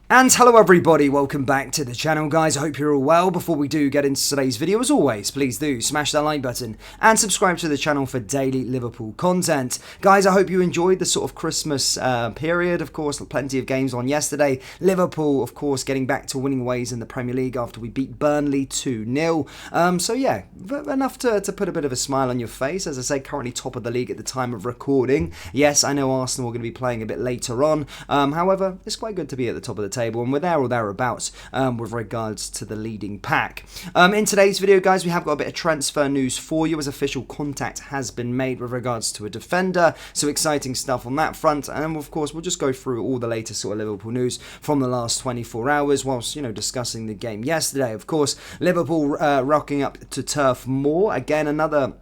And hello everybody, welcome back to the channel guys. I hope you're all well. Before we do get into today's video, as always, please do smash that like button and subscribe to the channel for daily Liverpool content. Guys, I hope you enjoyed the sort of Christmas period. Of course, plenty of games on yesterday. Liverpool, of course, getting back to winning ways in the Premier League after we beat Burnley 2-0. So yeah, enough to put a bit of a smile on your face. As I say, currently top of the league at the time of recording. Yes, I know Arsenal are going to be playing a bit later on. However, it's quite good to be at the top of the table, and we're there or thereabouts with regards to the leading pack. In today's video, guys, we have got a bit of transfer news for you, as official contact has been made with regards to a defender, so exciting stuff on that front. And of course, we'll just go through all the latest sort of Liverpool news from the last 24 hours whilst, discussing the game yesterday. Of course, Liverpool rocking up to Turf Moor, again another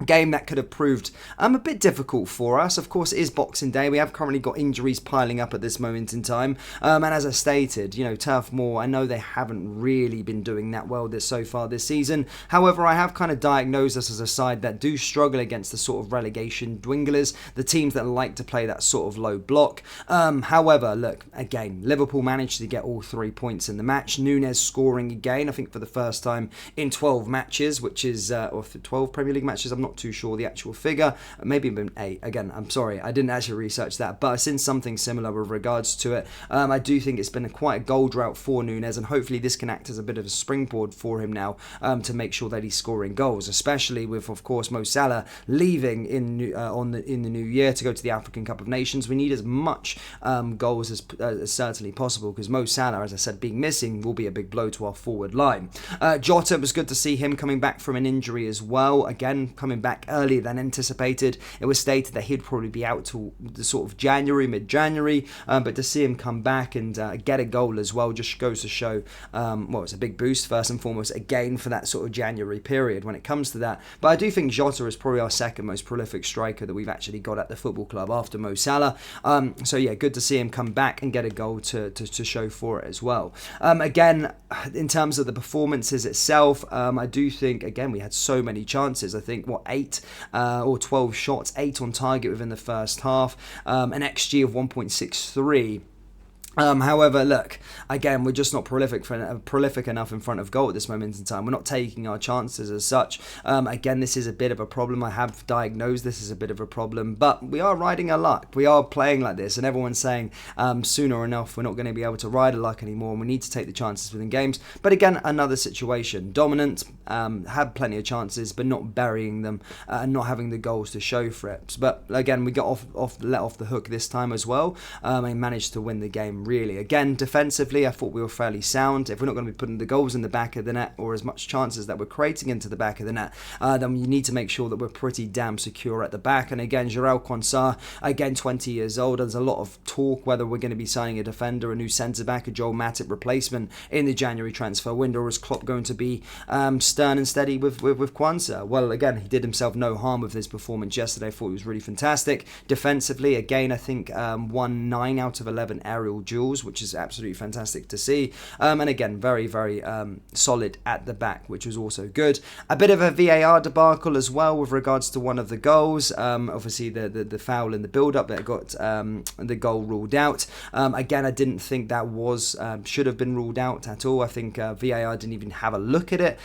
game that could have proved a bit difficult for us. Of course, it is Boxing Day. We have currently got injuries piling up at this moment in time. And as I stated, Turf Moor, I know they haven't really been doing that well so far this season. However, I have kind of diagnosed us as a side that do struggle against the sort of relegation dwindlers, the teams that like to play that sort of low block. However, look, again, Liverpool managed to get all 3 points in the match. Núñez scoring again, I think for the first time in 12 matches, which is, or for 12 Premier League matches, I'm not too sure the actual figure, maybe even 8. Again, I'm sorry, I didn't actually research that, but I've seen something similar with regards to it. I do think it's been quite a goal drought for Núñez, and hopefully this can act as a bit of a springboard for him now to make sure that he's scoring goals, especially with, of course, Mo Salah leaving in the new year to go to the African Cup of Nations. We need as much goals as certainly possible, because Mo Salah, as I said, being missing will be a big blow to our forward line. Jota, it was good to see him coming back from an injury as well, again coming back earlier than anticipated. It was stated that he'd probably be out till the sort of mid-January, but to see him come back and get a goal as well just goes to show, it's a big boost first and foremost, again, for that sort of January period when it comes to that. But I do think Jota is probably our second most prolific striker that we've actually got at the football club after Mo Salah. So yeah, good to see him come back and get a goal to show for it as well. Again, in terms of the performances itself, I do think, again, we had so many chances. I think, 8 or 12 shots, 8 on target within the first half, an XG of 1.63. However, look, again, we're just not prolific enough in front of goal at this moment in time. We're not taking our chances as such. Again, this is a bit of a problem. I have diagnosed this as a bit of a problem, but we are riding our luck. We are playing like this, and everyone's saying sooner enough we're not going to be able to ride our luck anymore, and we need to take the chances within games. But again, another situation. Dominant, had plenty of chances, but not burying them and not having the goals to show for it. But again, we got let off the hook this time as well, and managed to win the game. Really, again, defensively, I thought we were fairly sound. If we're not going to be putting the goals in the back of the net, or as much chances that we're creating into the back of the net, then you need to make sure that we're pretty damn secure at the back. And again, Jurgen, again, 20 years old. There's a lot of talk whether we're going to be signing a defender, a new centre-back, a Joel Matip replacement in the January transfer window, or is Klopp going to be stern and steady with Kwanzaa? Well, again, he did himself no harm with his performance yesterday. I thought he was really fantastic. Defensively, again, I think won 9 out of 11 aerial duels, which is absolutely fantastic to see. And again, very, very solid at the back, which was also good. A bit of a VAR debacle as well with regards to one of the goals. Obviously, the foul in the build-up that got the goal ruled out. Again, I didn't think that should have been ruled out at all. I think VAR didn't even have a look at it,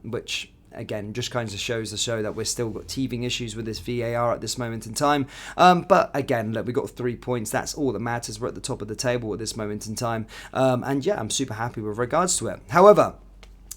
which again just kind of shows that we're still got teething issues with this VAR at this moment in time. But again, look, we got 3 points. That's all that matters. We're at the top of the table at this moment in time. And yeah, I'm super happy with regards to it. However,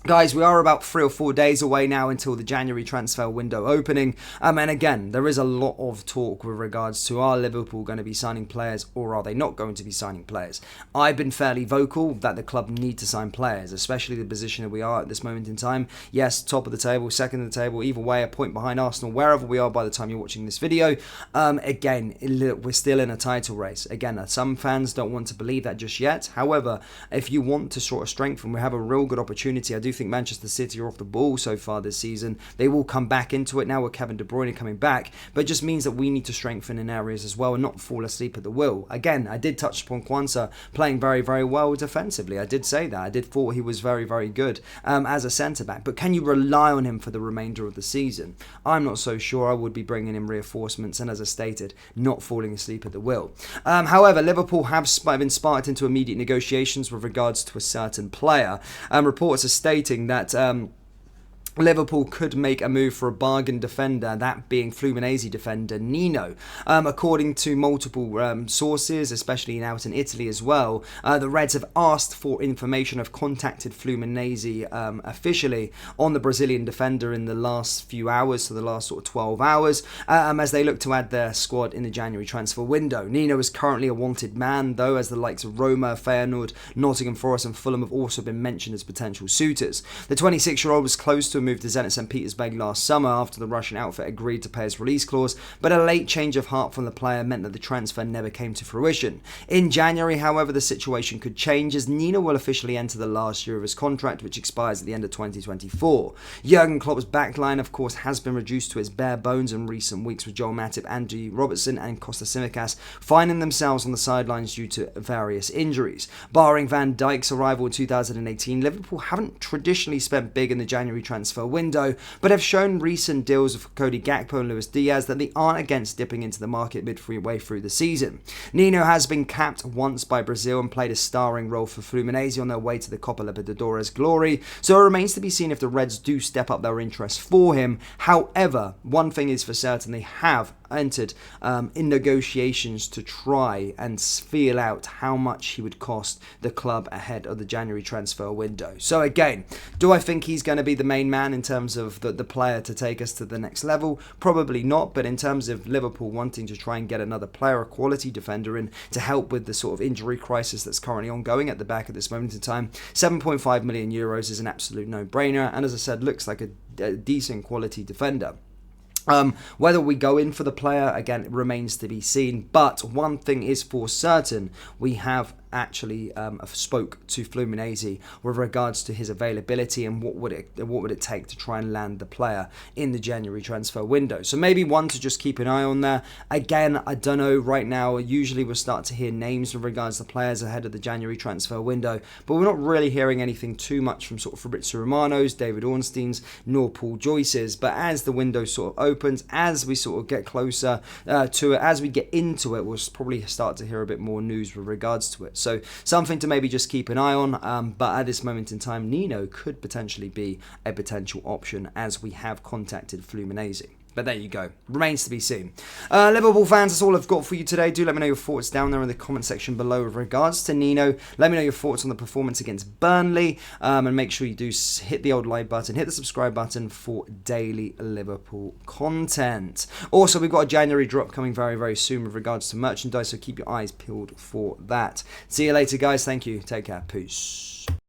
guys, we are about 3 or 4 days away now until the January transfer window opening. And again, there is a lot of talk with regards to, are Liverpool going to be signing players, or are they not going to be signing players? I've been fairly vocal that the club need to sign players, especially the position that we are at this moment in time. Yes, top of the table, second of the table, either way, a point behind Arsenal, wherever we are by the time you're watching this video. Again, we're still in a title race. Again, some fans don't want to believe that just yet. However, if you want to sort of strengthen, we have a real good opportunity. I do think Manchester City are off the ball so far this season. They will come back into it now with Kevin De Bruyne coming back, but it just means that we need to strengthen in areas as well and not fall asleep at the wheel. Again, I did touch upon Kwanzaa playing very, very well defensively. I did say that. I did thought he was very, very good as a centre-back, but can you rely on him for the remainder of the season? I'm not so sure. I would be bringing in reinforcements and, as I stated, not falling asleep at the wheel. However, Liverpool have been sparked into immediate negotiations with regards to a certain player. Reports are stating that Liverpool could make a move for a bargain defender, that being Fluminense defender Nino. According to multiple sources, especially out in Italy as well, the Reds have asked for information, have contacted Fluminense officially on the Brazilian defender in the last few hours, so the last sort of 12 hours, as they look to add their squad in the January transfer window. Nino is currently a wanted man, though, as the likes of Roma, Feyenoord, Nottingham Forest and Fulham have also been mentioned as potential suitors. The 26-year-old was close to moved to Zenit St. Petersburg last summer after the Russian outfit agreed to pay his release clause, but a late change of heart from the player meant that the transfer never came to fruition. In January, however, the situation could change as Nino will officially enter the last year of his contract, which expires at the end of 2024. Jurgen Klopp's backline, of course, has been reduced to its bare bones in recent weeks, with Joel Matip, Andy Robertson and Costa Simicas finding themselves on the sidelines due to various injuries. Barring Van Dijk's arrival in 2018, Liverpool haven't traditionally spent big in the January transfer window, but have shown recent deals of Cody Gakpo and Luis Diaz that they aren't against dipping into the market midway through the season. Nino has been capped once by Brazil and played a starring role for Fluminense on their way to the Copa Libertadores glory, so it remains to be seen if the Reds do step up their interest for him. However, one thing is for certain, they have entered in negotiations to try and feel out how much he would cost the club ahead of the January transfer window. So again, do I think he's going to be the main man in terms of the player to take us to the next level? Probably not, but in terms of Liverpool wanting to try and get another player, a quality defender in to help with the sort of injury crisis that's currently ongoing at the back at this moment in time, 7.5 million euros is an absolute no-brainer, and as I said, looks like a decent quality defender. Whether we go in for the player, again, it remains to be seen. But one thing is for certain, we have actually spoke to Fluminense with regards to his availability and what would it take to try and land the player in the January transfer window. So maybe one to just keep an eye on there. Again, I don't know right now. Usually we'll start to hear names with regards to players ahead of the January transfer window, but we're not really hearing anything too much from sort of Fabrizio Romano's, David Ornstein's, nor Paul Joyce's. But as the window sort of opens, as we sort of get closer to it, as we get into it, we'll probably start to hear a bit more news with regards to it. So something to maybe just keep an eye on, but at this moment in time, Nino could potentially be a potential option as we have contacted Fluminense. But there you go. Remains to be seen. Liverpool fans, that's all I've got for you today. Do let me know your thoughts down there in the comment section below with regards to Nino. Let me know your thoughts on the performance against Burnley. And make sure you do hit the old like button, hit the subscribe button for daily Liverpool content. Also, we've got a January drop coming very, very soon with regards to merchandise, so keep your eyes peeled for that. See you later, guys. Thank you. Take care. Peace.